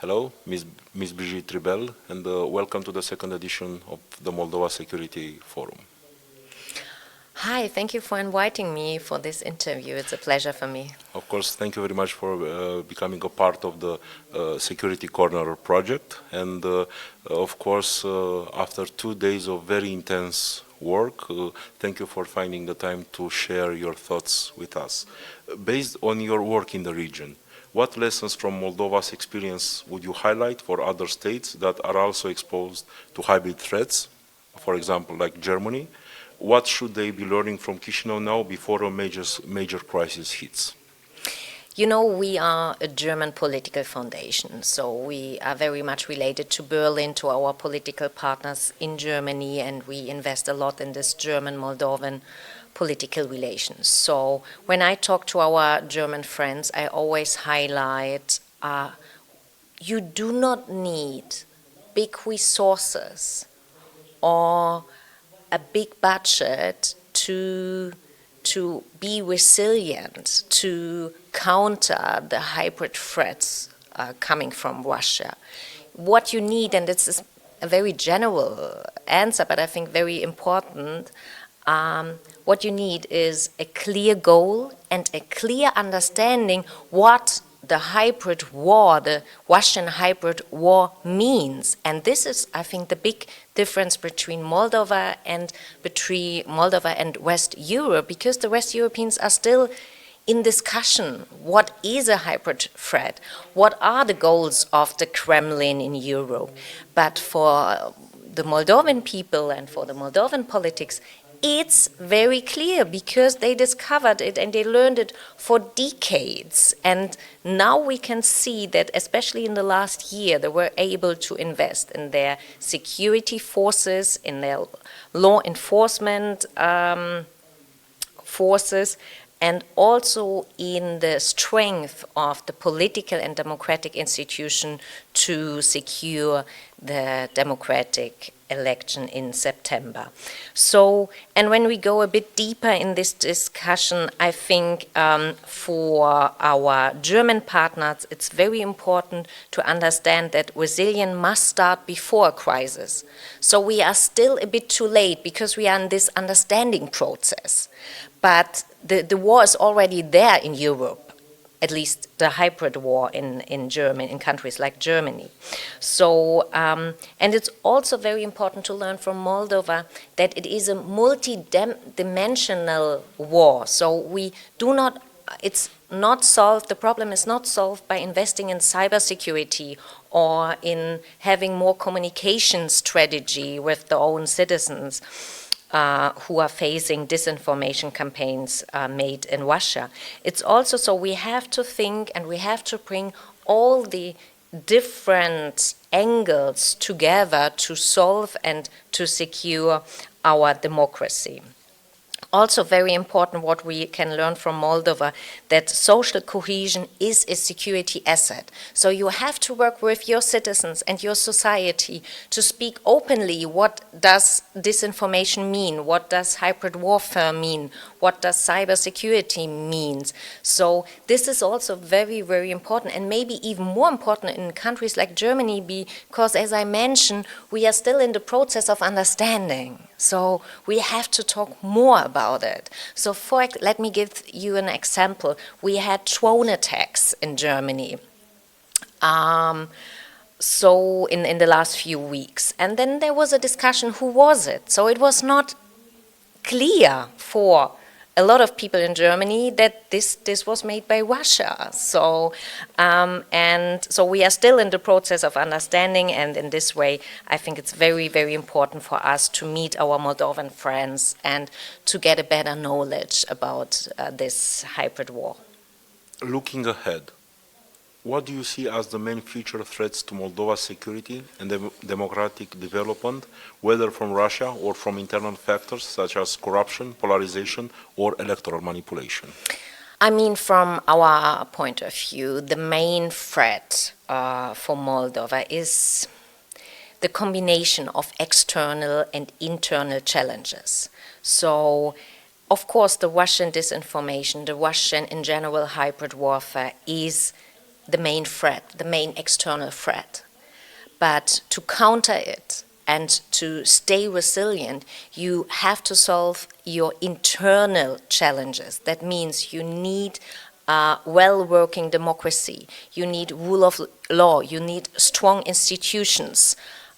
Hello, Ms. Brigitta Triebel, and welcome to the second edition of the Moldova Security Forum. Hi, thank you for inviting me for this interview. It's a pleasure for me. Of course, thank you very much for becoming a part of the Security Corner project. And of course, after 2 days of very intense work, thank you for finding the time to share your thoughts with us. Based on your work in the region, what lessons from Moldova's experience would you highlight for other states that are also exposed to hybrid threats, for example, like Germany? What should they be learning from Chișinău now before a major crisis hits? You know, we are a German political foundation, so we are very much related to Berlin, to our political partners in Germany, and we invest a lot in this German-Moldovan political relations. So when I talk to our German friends, I always highlight you do not need big resources or a big budget to be resilient, to counter the hybrid threats coming from Russia. What you need, and this is a very general answer, but I think very important, what you need is a clear goal and a clear understanding what the hybrid war, the Russian hybrid war means. And this is, I think, the big difference between Moldova and West Europe, because the West Europeans are still in discussion. What is a hybrid threat? What are the goals of the Kremlin in Europe? But for the Moldovan people and for the Moldovan politics, it's very clear because they discovered it and they learned it for decades. And now we can see that, especially in the last year, they were able to invest in their security forces, in their law enforcement forces, and also in the strength of the political and democratic institution to secure the democratic election in September. So, and when we go a bit deeper in this discussion, I think for our German partners, it's very important to understand that resilience must start before a crisis. So we are still a bit too late because we are in this understanding process. But the war is already there in Europe, at least the hybrid war in Germany, in countries like Germany. So, and it's also very important to learn from Moldova that it is a multi-dimensional war. So we do not, it's not solved, the problem is not solved by investing in cybersecurity or in having more communication strategy with their own citizens. Who are facing disinformation campaigns made in Russia. It's also so we have to think and we have to bring all the different angles together to solve and to secure our democracy. Also very important what we can learn from Moldova, that social cohesion is a security asset. So you have to work with your citizens and your society to speak openly. What does disinformation mean? What does hybrid warfare mean? What does cybersecurity mean? So this is also very, very important, and maybe even more important in countries like Germany, because as I mentioned, we are still in the process of understanding. So we have to talk more about it. So let me give you an example. We had drone attacks in Germany. So in the last few weeks. And then there was a discussion, who was it? So it was not clear for a lot of people in Germany that this was made by Russia. So and so we are still in the process of understanding, and in this way I think it's very, very important for us to meet our Moldovan friends and to get a better knowledge about this hybrid war. Looking ahead, what do you see as the main future threats to Moldova's security and democratic development, whether from Russia or from internal factors such as corruption, polarization, or electoral manipulation? I mean, from our point of view, the main threat for Moldova is the combination of external and internal challenges. So, of course, the Russian disinformation, the Russian, in general, hybrid warfare is the main threat, the main external threat. But to counter it and to stay resilient, you have to solve your internal challenges. That means you need well-working democracy, you need rule of law, you need strong institutions,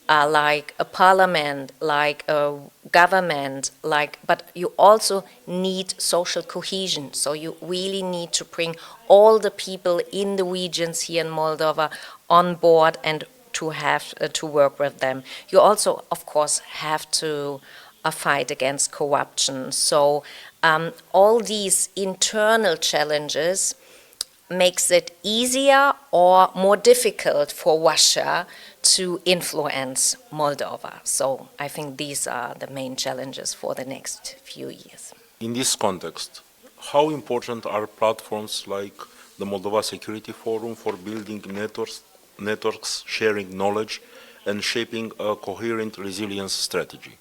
like a parliament, like a government, but you also need social cohesion. So you really need to bring all the people in the regions here in Moldova on board and to have to work with them. You also, of course, have to fight against corruption. So all these internal challenges makes it easier or more difficult for Russia to influence Moldova. So I think these are the main challenges for the next few years. In this context, how important are platforms like the Moldova Security Forum for building networks, sharing knowledge, and shaping a coherent resilience strategy?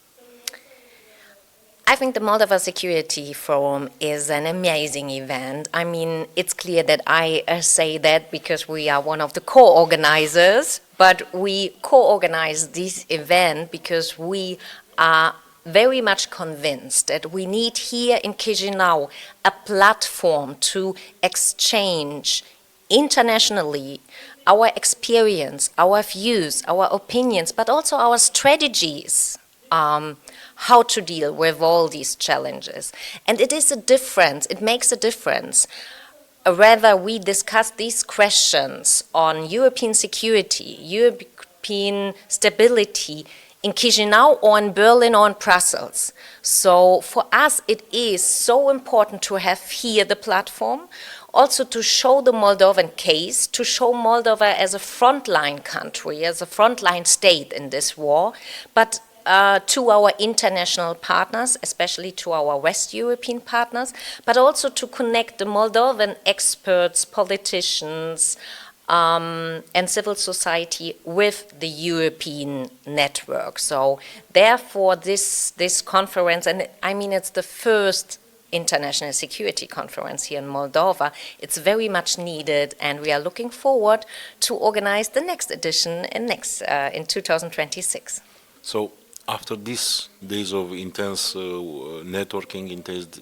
I think the Moldova Security Forum is an amazing event. I mean, it's clear that I say that because we are one of the co-organizers, but we co-organize this event because we are very much convinced that we need here in Chisinau a platform to exchange internationally our experience, our views, our opinions, but also our strategies. How to deal with all these challenges. And it is a difference, it makes a difference whether we discuss these questions on European security, European stability in Chisinau or in Berlin or in Brussels. So for us it is so important to have here the platform, also to show the Moldovan case, to show Moldova as a frontline country, as a frontline state in this war, but to our international partners, especially to our West European partners, but also to connect the Moldovan experts, politicians, and civil society with the European network. So therefore this conference, and I mean it's the first international security conference here in Moldova, it's very much needed, and we are looking forward to organize the next edition in 2026. So after these days of intense networking,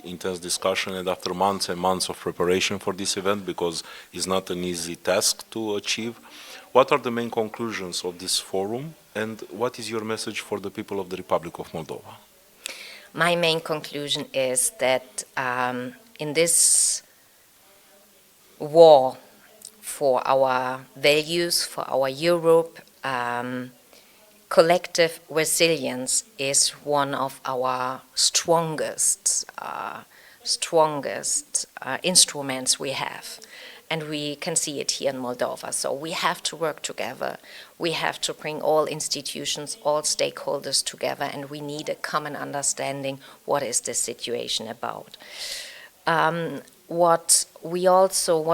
intense discussion, and after months and months of preparation for this event, because it's not an easy task to achieve, what are the main conclusions of this forum, and what is your message for the people of the Republic of Moldova? My main conclusion is that in this war for our values, for our Europe, collective resilience is one of our strongest instruments we have. And we can see it here in Moldova. So we have to work together. We have to bring all institutions, all stakeholders together, and we need a common understanding what is this situation about. What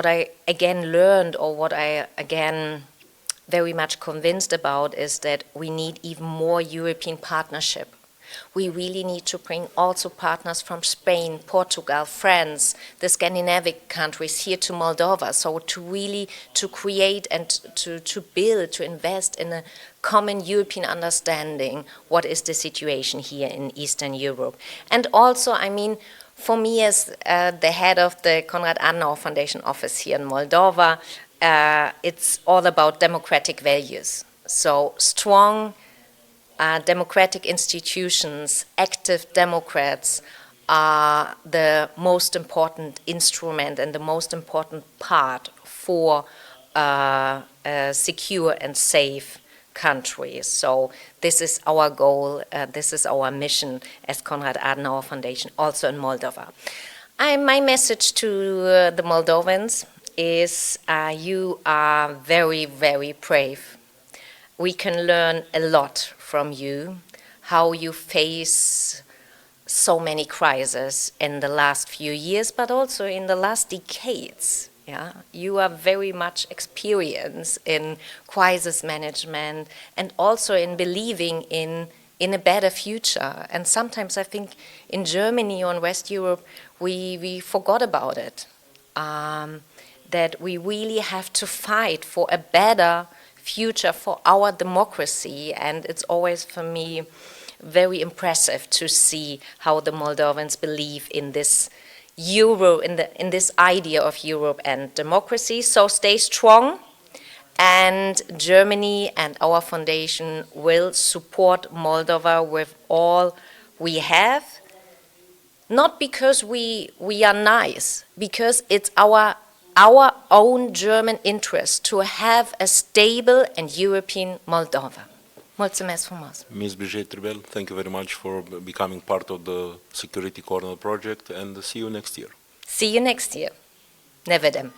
I again learned, or what I again very much convinced about, is that we need even more European partnership. We really need to bring also partners from Spain, Portugal, France, the Scandinavian countries here to Moldova. So to create and to build, to invest in a common European understanding what is the situation here in Eastern Europe. And also, I mean, for me as the head of the Konrad-Adenauer Foundation office here in Moldova, it's all about democratic values. So strong democratic institutions, active Democrats are the most important instrument and the most important part for a secure and safe country. So this is our goal, this is our mission as Konrad-Adenauer Foundation, also in Moldova. My message to the Moldovans is you are very, very brave. We can learn a lot from you, how you face so many crises in the last few years, but also in the last decades. Yeah? You are very much experienced in crisis management and also in believing in a better future. And sometimes I think in Germany or in West Europe, we forgot about it. that we really have to fight for a better future for our democracy, and it's always for me very impressive to see how the Moldovans believe in this in this idea of Europe and democracy. So stay strong, and Germany and our foundation will support Moldova with all we have, not because we are nice, because it's our own German interest to have a stable and European Moldova. Mulțumesc frumos. Ms. Brigitta Triebel, thank you very much for becoming part of the Security Corner project, and see you next year. See you next year. Nevedem.